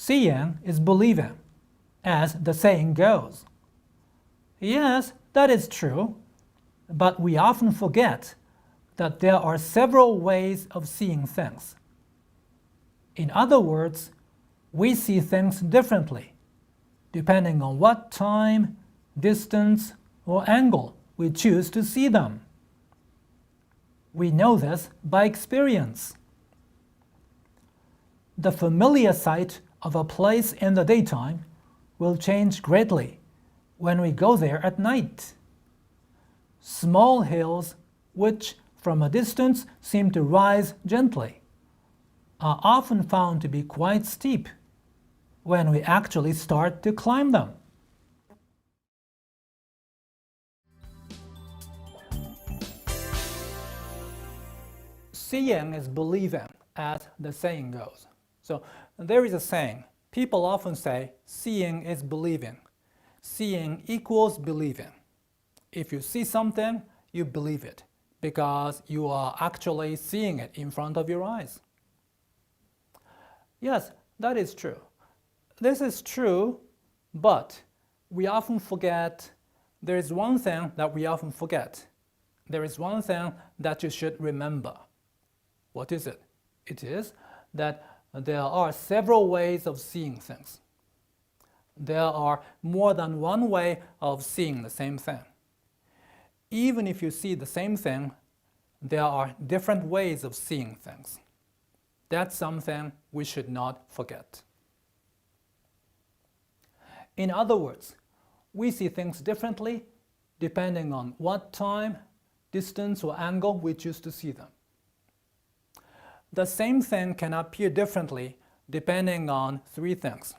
Seeing is believing, as the saying goes. Yes, that is true, but we often forget that there are several ways of seeing things. In other words, we see things differently, depending on what time, distance, or angle we choose to see them. We know this by experience. The familiar sight of a place in the daytime will change greatly when we go there at night. Small hills, which from a distance seem to rise gently, are often found to be quite steep when we actually start to climb them. Seeing is believing, as the saying goes. So there is a saying. People often say, seeing is believing. Seeing equals believing. If you see something, you believe it, because you are actually seeing it in front of your eyes. Yes, that is true. This is true, but we often forget. There is one thing that we often forget. There is one thing that you should remember. What is it? It is that there are several ways of seeing things. There are more than one way of seeing the same thing. Even if you see the same thing, there are different ways of seeing things. That's something we should not forget. In other words, we see things differently depending on what time, distance, or angle we choose to see them. The same thing can appear differently depending on three things.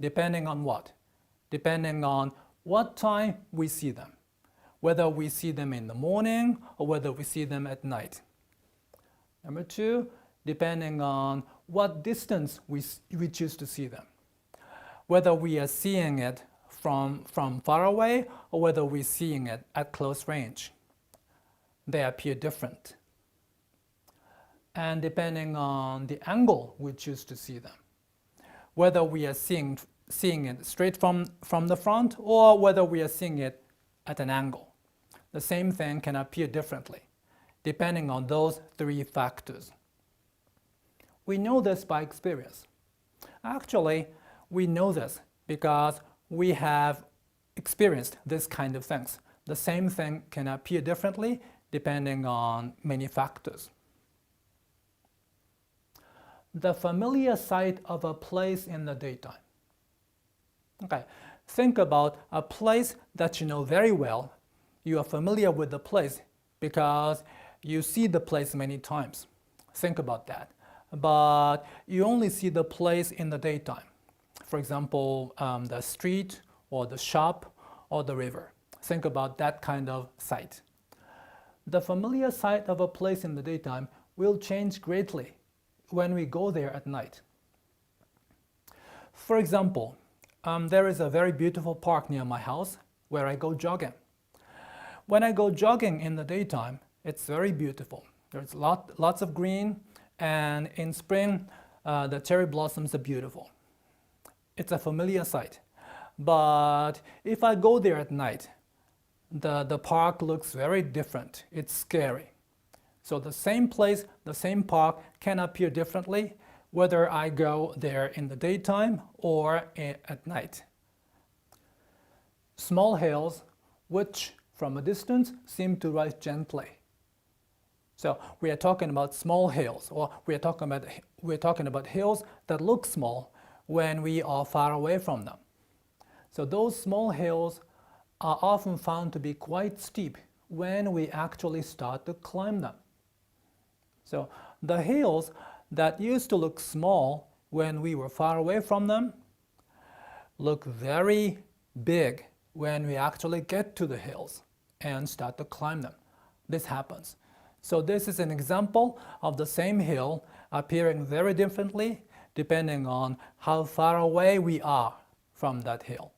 Depending on what? Depending on what time we see them. Whether we see them in the morning or whether we see them at night. Number two, depending on what distance we choose to see them. Whether we are seeing it from far away or whether we're seeing it at close range. They appear different. And depending on the angle we choose to see them. Whether we are seeing it straight from the front or whether we are seeing it at an angle. The same thing can appear differently, depending on those three factors. We know this by experience. Actually, we know this because we have experienced this kind of things. The same thing can appear differently depending on many factors. The familiar sight of a place in the daytime. Okay, think about a place that you know very well. You are familiar with the place because you see the place many times. Think about that. But you only see the place in the daytime. For example, the street or the shop or the river. Think about that kind of sight. The familiar sight of a place in the daytime will change greatly when we go there at night. For example, there is a very beautiful park near my house where I go jogging. When I go jogging in the daytime, it's very beautiful. There's lots of green, and in spring, the cherry blossoms are beautiful. It's a familiar sight. But if I go there at night, the park looks very different. It's scary. So the same place, the same park can appear differently whether I go there in the daytime or at night. Small hills, which from a distance seem to rise gently. So we are talking about small hills, or we're talking about hills that look small when we are far away from them. So those small hills are often found to be quite steep when we actually start to climb them. So the hills that used to look small when we were far away from them look very big when we actually get to the hills and start to climb them. This happens. So this is an example of the same hill appearing very differently depending on how far away we are from that hill.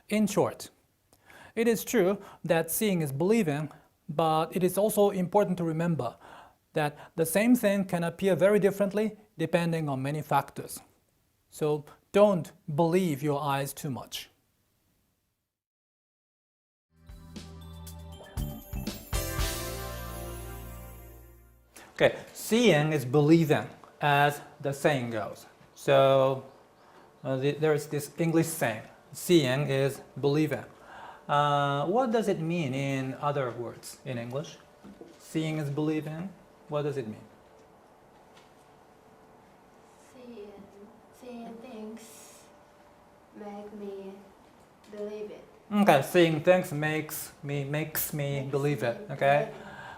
In short, it is true that seeing is believing, but it is also important to remember that the same thing can appear very differently depending on many factors. So don't believe your eyes too much. Okay, seeing is believing, as the saying goes. So there is this English saying, seeing is believing. What does it mean in other words in English? Seeing is believing. What does it mean? Seeing things make me believe it. Okay, seeing things makes me believe it. Okay,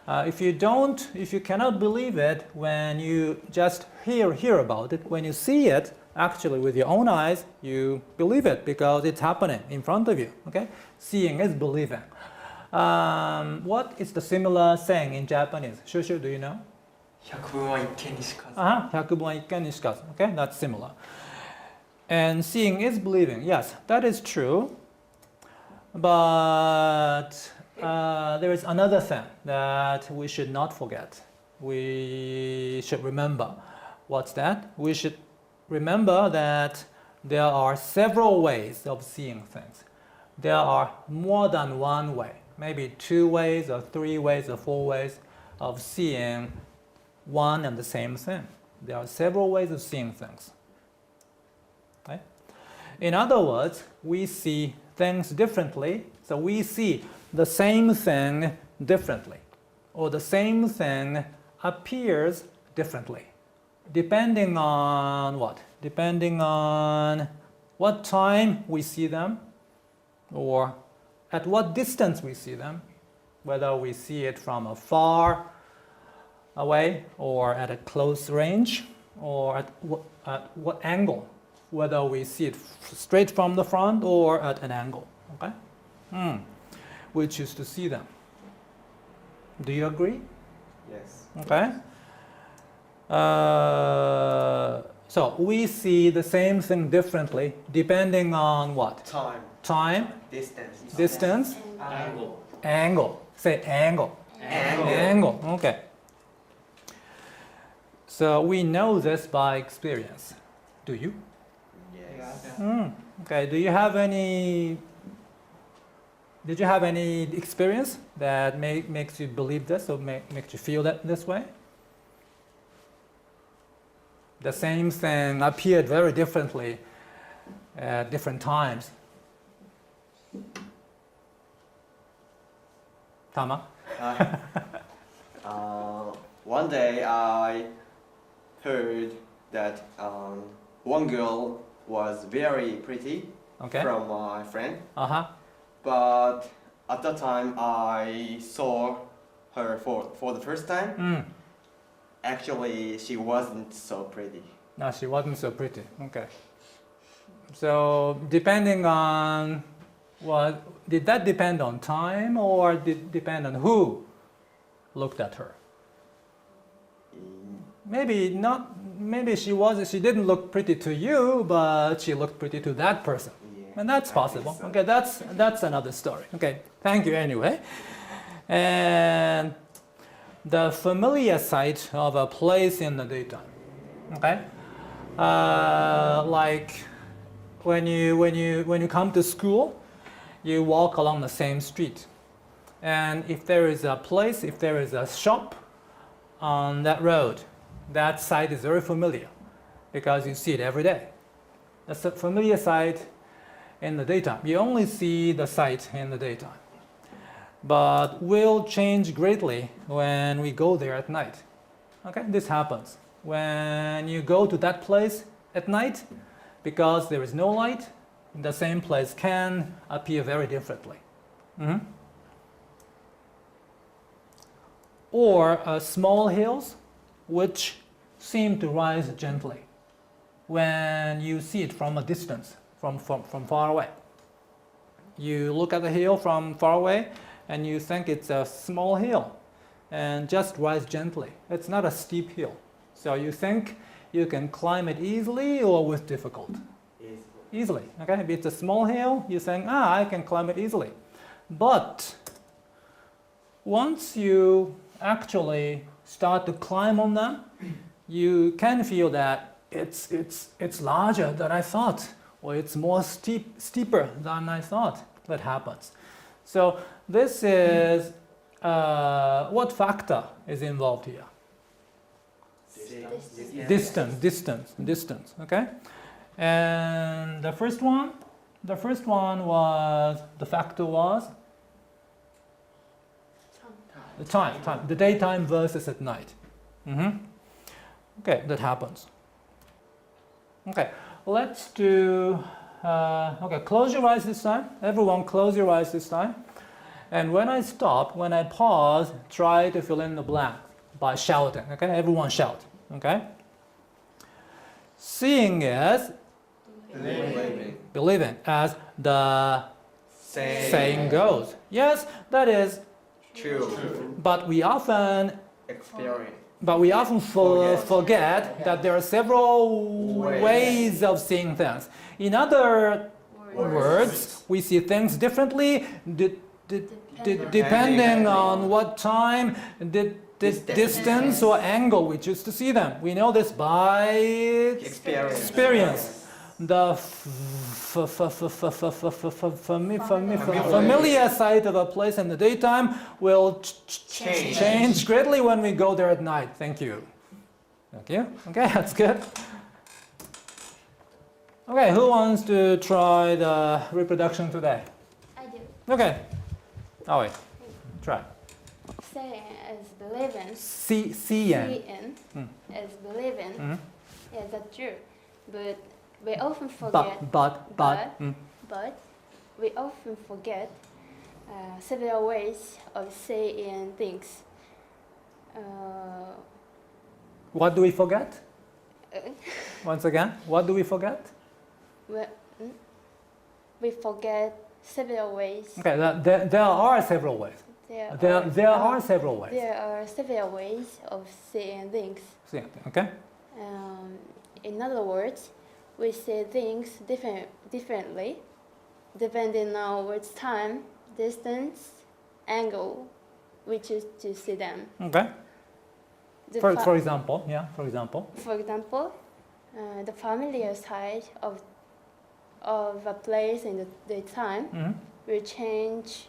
if you cannot believe it when you just hear about it, when you see it actually with your own eyes, you believe it because it's happening in front of you. Okay, seeing is believing. What is the similar saying in Japanese? Shushu, do you know? 百聞は一見にしかず。百聞は一見にしかず. Okay, that's similar. And seeing is believing. Yes, that is true. But there is another thing that we should not forget. We should remember. What's that? We should remember that there are several ways of seeing things. There are more than one way. Maybe 2 ways or 3 ways or 4 ways of seeing one and the same thing. There are several ways of seeing things. Okay? In other words, we see things differently, so we see the same thing differently, or the same thing appears differently, depending on what? Depending on what time we see them, or at what distance we see them, whether we see it from afar away or at a close range, or at what angle, whether we see it straight from the front or at an angle. Okay? We choose to see them. Do you agree? Yes. Okay? So we see the same thing differently depending on what? Time. Time, distance, Angle. angle. Say angle. Angle. Okay. So we know this by experience. Do you? Yes. Okay. Did you have any experience that makes you believe this or makes you feel that this way? The same thing appeared very differently at different times. Tama? One day I heard that one girl was very pretty Okay. from my friend, Uh-huh. but at that time I saw her for the first time. Actually, she wasn't so pretty. No, she wasn't so pretty. Okay. So depending on what, did that depend on time or did it depend on who looked at her? Maybe not. Maybe she didn't look pretty to you, but she looked pretty to that person. Yeah, And that's I think possible. so. Okay, that's another story. Okay, thank you anyway. And the familiar sight of a place in the daytime. Okay, like when you come to school, you walk along the same street, and if there is a place, if there is a shop on that road, that sight is very familiar because you see it every day. That's a familiar sight in the daytime. You only see the sight in the daytime. But will change greatly when we go there at night. Okay, this happens. When you go to that place at night, because there is no light, the same place can appear very differently. Or small hills which seem to rise gently when you see it from a distance, from far away. You look at the hill from far away and you think it's a small hill and just rise gently. It's not a steep hill. So you think you can climb it easily or with difficulty? Easily. Okay, if it's a small hill, you think, I can climb it easily. But once you actually start to climb on them, you can feel that it's larger than I thought, or it's more steeper than I thought. That happens. So this is what factor is involved here? Distance. Okay, and the first one was the factor was the time, the daytime versus at night. Okay, that happens. Okay, let's do. Okay, close your eyes this time. Everyone, close your eyes this time. And when I stop, when I pause, try to fill in the blank by shouting. Okay, everyone shout. Okay. Seeing is believing, as the saying goes. Yes, that is True. But we often Experience. forget that there are several ways of seeing things. In other words, we see things differently depending on what time, distance or angle we choose to see them. We know this by experience. The familiar sight of a place in the daytime will change greatly when we go there at night. Thank you. Okay, that's good. Okay, who wants to try the reproduction today? I do. Okay. Oh wait, try. Saying is believing. Seeing. Is believing. Yeah, that's true. But we often forget. But we often forget several ways of saying things. What do we forget? Once again, what do we forget? We forget several ways. Okay, there are several ways. There are several ways. There are several ways of saying things. Okay. In other words, we say things differently depending on which time, distance, angle we choose to see them. Okay. For example, For example, the familiar side of a place in the daytime will change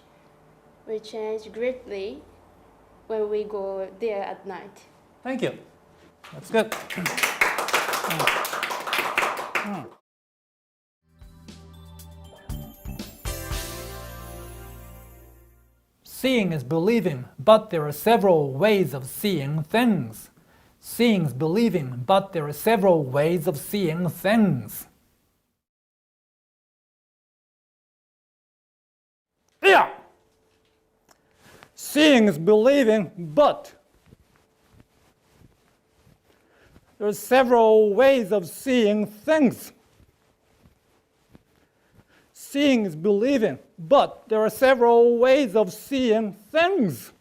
greatly when we go there at night. Thank you. That's good. Seeing is believing, but there are several ways of seeing things. Seeing is believing, but there are several ways of seeing things. Yeah. Seeing is believing, but there are several ways of seeing things. Seeing is believing, but there are several ways of seeing things.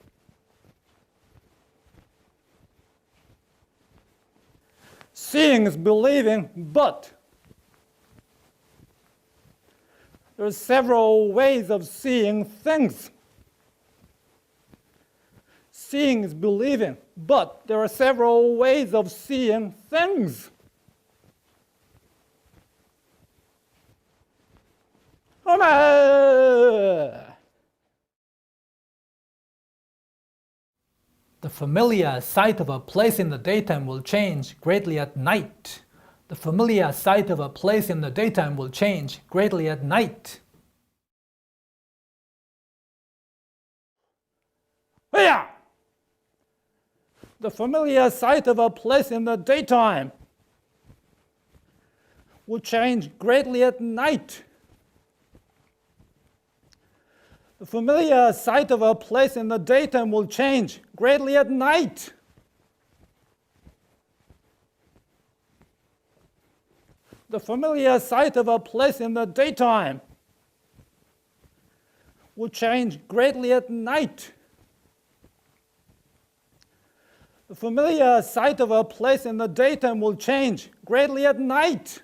Seeing is believing, but there are several ways of seeing things. Seeing is believing, but there are several ways of seeing things. The familiar sight of a place in the daytime will change greatly at night. The familiar sight of a place in the daytime will change greatly at night. Yeah. The familiar sight of a place in the daytime will change greatly at night. The familiar sight of a place in the daytime will change greatly at night. The familiar sight of a place in the daytime will change greatly at night. The familiar sight of a place in the daytime will change greatly at night.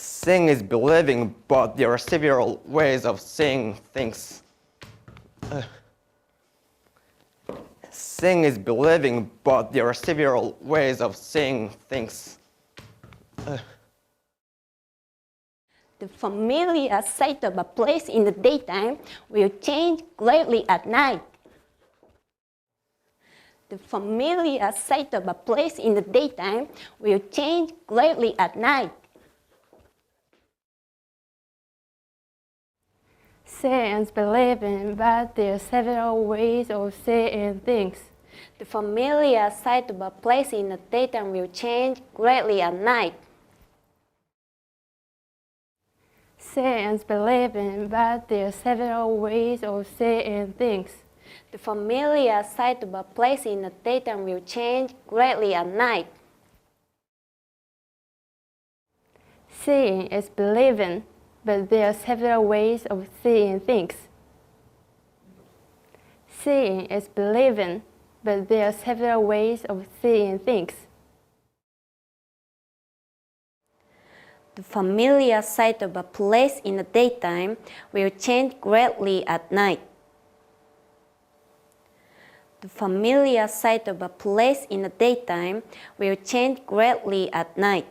Seeing is believing, but there are several ways of seeing things. Seeing is believing, but there are several ways of seeing things. The familiar sight of a place in the daytime will change greatly at night. The familiar sight of a place in the daytime will change greatly at night. Seeing is believing, but there are several ways of seeing things. The familiar sight of a place in the daytime will change greatly at night. Seeing is believing, but there are several ways of seeing things. The familiar sight of a place in the daytime will change greatly at night. Seeing is believing, but there are several ways of seeing things. Seeing is believing, but there are several ways of seeing things. The familiar sight of a place in the daytime will change greatly at night. The familiar sight of a place in the daytime will change greatly at night.